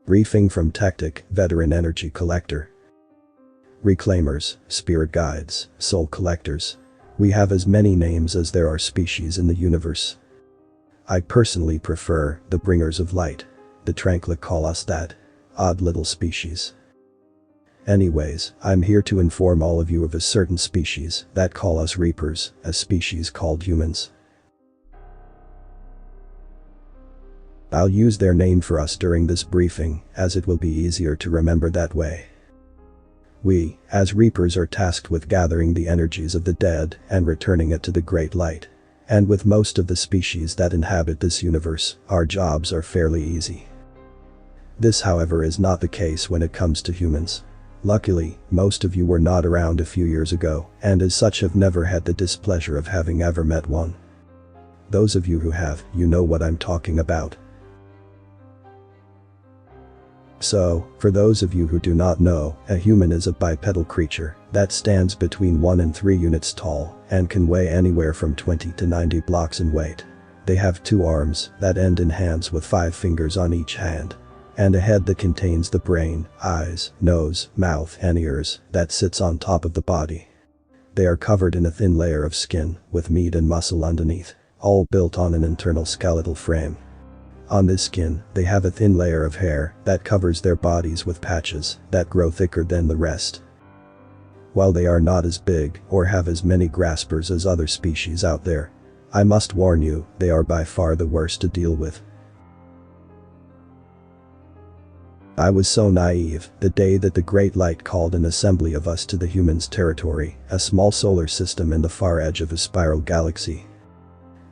Briefing from Tactic, Veteran Energy Collector. Reclaimers, Spirit Guides, Soul Collectors. We have as many names as there are species in the universe. I personally prefer the Bringers of Light. The Tranquil call us that. Odd little species. Anyways, I'm here to inform all of you of a certain species that call us Reapers, a species called humans. I'll use their name for us during this briefing, as it will be easier to remember that way. We, as Reapers, are tasked with gathering the energies of the dead and returning it to the Great Light. And with most of the species that inhabit this universe, our jobs are fairly easy. This, however, is not the case when it comes to humans. Luckily, most of you were not around a few years ago, and as such have never had the displeasure of having ever met one. Those of you who have, you know what I'm talking about. So, for those of you who do not know, a human is a bipedal creature that stands between 1 and 3 units tall and can weigh anywhere from 20 to 90 blocks in weight. They have 2 arms that end in hands with 5 fingers on each hand, and a head that contains the brain, eyes, nose, mouth, and ears that sits on top of the body. They are covered in a thin layer of skin with meat and muscle underneath, all built on an internal skeletal frame. On this skin, they have a thin layer of hair that covers their bodies with patches that grow thicker than the rest. While they are not as big or have as many graspers as other species out there, I must warn you, they are by far the worst to deal with. I was so naive the day that the Great Light called an assembly of us to the humans' territory, a small solar system in the far edge of a spiral galaxy.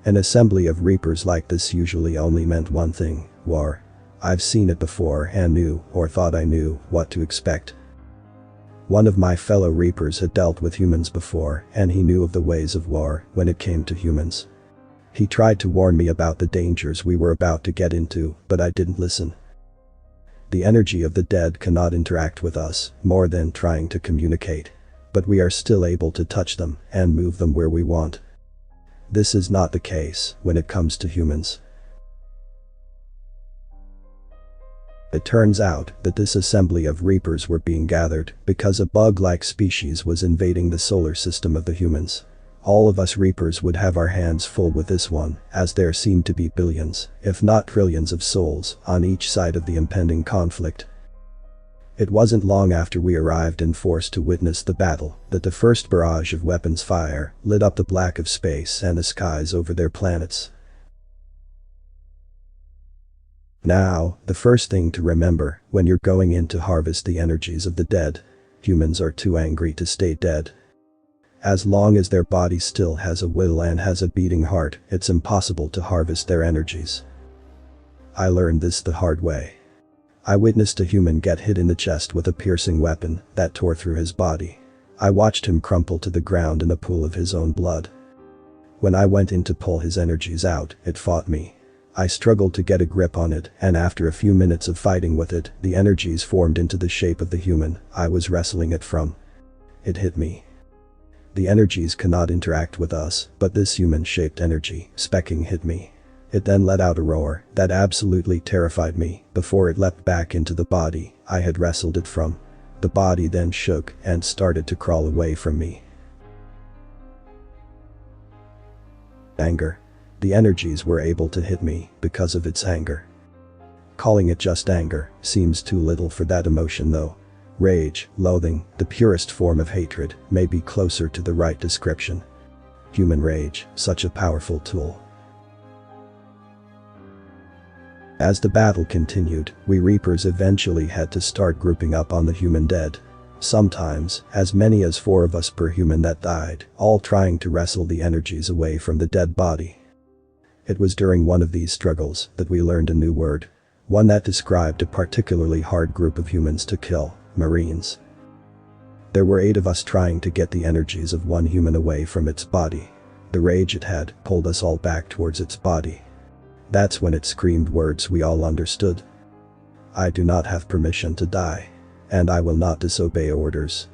An assembly of Reapers like this usually only meant one thing: war. I've seen it before and knew, or thought I knew, what to expect. One of my fellow Reapers had dealt with humans before, and he knew of the ways of war when it came to humans. He tried to warn me about the dangers we were about to get into, but I didn't listen. The energy of the dead cannot interact with us more than trying to communicate, but we are still able to touch them and move them where we want. This is not the case when it comes to humans. It turns out that this assembly of Reapers were being gathered because a bug-like species was invading the solar system of the humans. All of us Reapers would have our hands full with this one, as there seemed to be billions, if not trillions of souls on each side of the impending conflict. It wasn't long after we arrived and forced to witness the battle that the first barrage of weapons fire lit up the black of space and the skies over their planets. Now, the first thing to remember when you're going in to harvest the energies of the dead: humans are too angry to stay dead. As long as their body still has a will and has a beating heart, it's impossible to harvest their energies. I learned this the hard way. I witnessed a human get hit in the chest with a piercing weapon that tore through his body. I watched him crumple to the ground in a pool of his own blood. When I went in to pull his energies out, it fought me. I struggled to get a grip on it, and after a few minutes of fighting with it, the energies formed into the shape of the human I was wrestling it from. It hit me. The energies cannot interact with us, but this human-shaped energy, specking, hit me. It then let out a roar that absolutely terrified me before it leapt back into the body I had wrestled it from. The body then shook and started to crawl away from me. Anger. The energies were able to hit me because of its anger. Calling it just anger seems too little for that emotion though. Rage, loathing, the purest form of hatred, may be closer to the right description. Human rage, such a powerful tool. As the battle continued, we Reapers eventually had to start grouping up on the human dead. Sometimes, as many as 4 of us per human that died, all trying to wrestle the energies away from the dead body. It was during one of these struggles that we learned a new word. One that described a particularly hard group of humans to kill: Marines. There were 8 of us trying to get the energies of one human away from its body. The rage it had pulled us all back towards its body. That's when it screamed words we all understood. I do not have permission to die. And I will not disobey orders.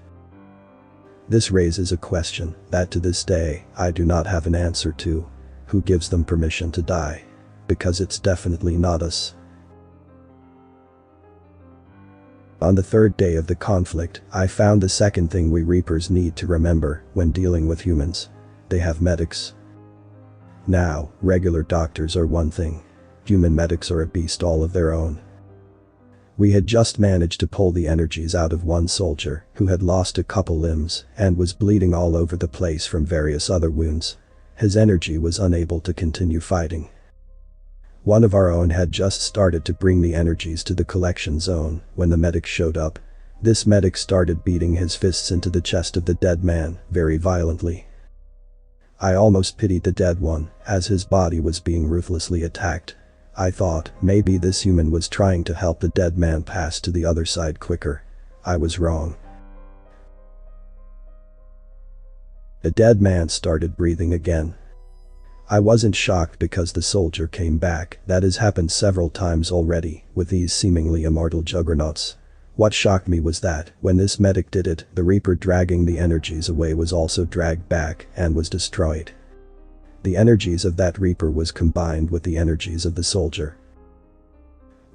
This raises a question that to this day I do not have an answer to. Who gives them permission to die? Because it's definitely not us. On the third day of the conflict, I found the second thing we Reapers need to remember when dealing with humans. They have medics. Now, regular doctors are one thing. Human medics are a beast all of their own. We had just managed to pull the energies out of one soldier who had lost a couple limbs and was bleeding all over the place from various other wounds. His energy was unable to continue fighting. One of our own had just started to bring the energies to the collection zone when the medic showed up. This medic started beating his fists into the chest of the dead man very violently. I almost pitied the dead one as his body was being ruthlessly attacked. I thought maybe this human was trying to help the dead man pass to the other side quicker. I was wrong. The dead man started breathing again. I wasn't shocked because the soldier came back. That has happened several times already with these seemingly immortal juggernauts. What shocked me was that when this medic did it, the Reaper dragging the energies away was also dragged back and was destroyed. The energies of that Reaper was combined with the energies of the soldier.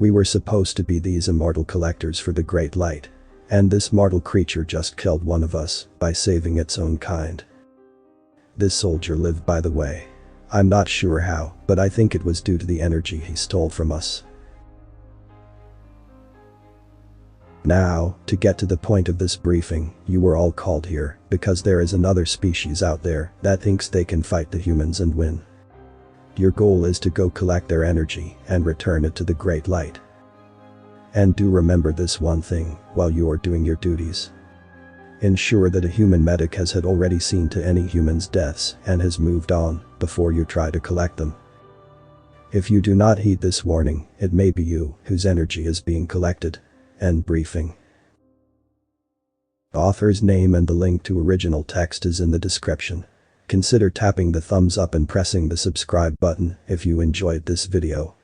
We were supposed to be these immortal collectors for the Great Light, and this mortal creature just killed one of us by saving its own kind. This soldier lived, by the way. I'm not sure how, but I think it was due to the energy he stole from us. Now, to get to the point of this briefing, you were all called here because there is another species out there that thinks they can fight the humans and win. Your goal is to go collect their energy and return it to the Great Light. And do remember this one thing while you are doing your duties. Ensure that a human medic has had already seen to any human's deaths and has moved on before you try to collect them. If you do not heed this warning, it may be you whose energy is being collected. End briefing. Author's name and the link to original text is in the description. Consider tapping the thumbs up and pressing the subscribe button if you enjoyed this video.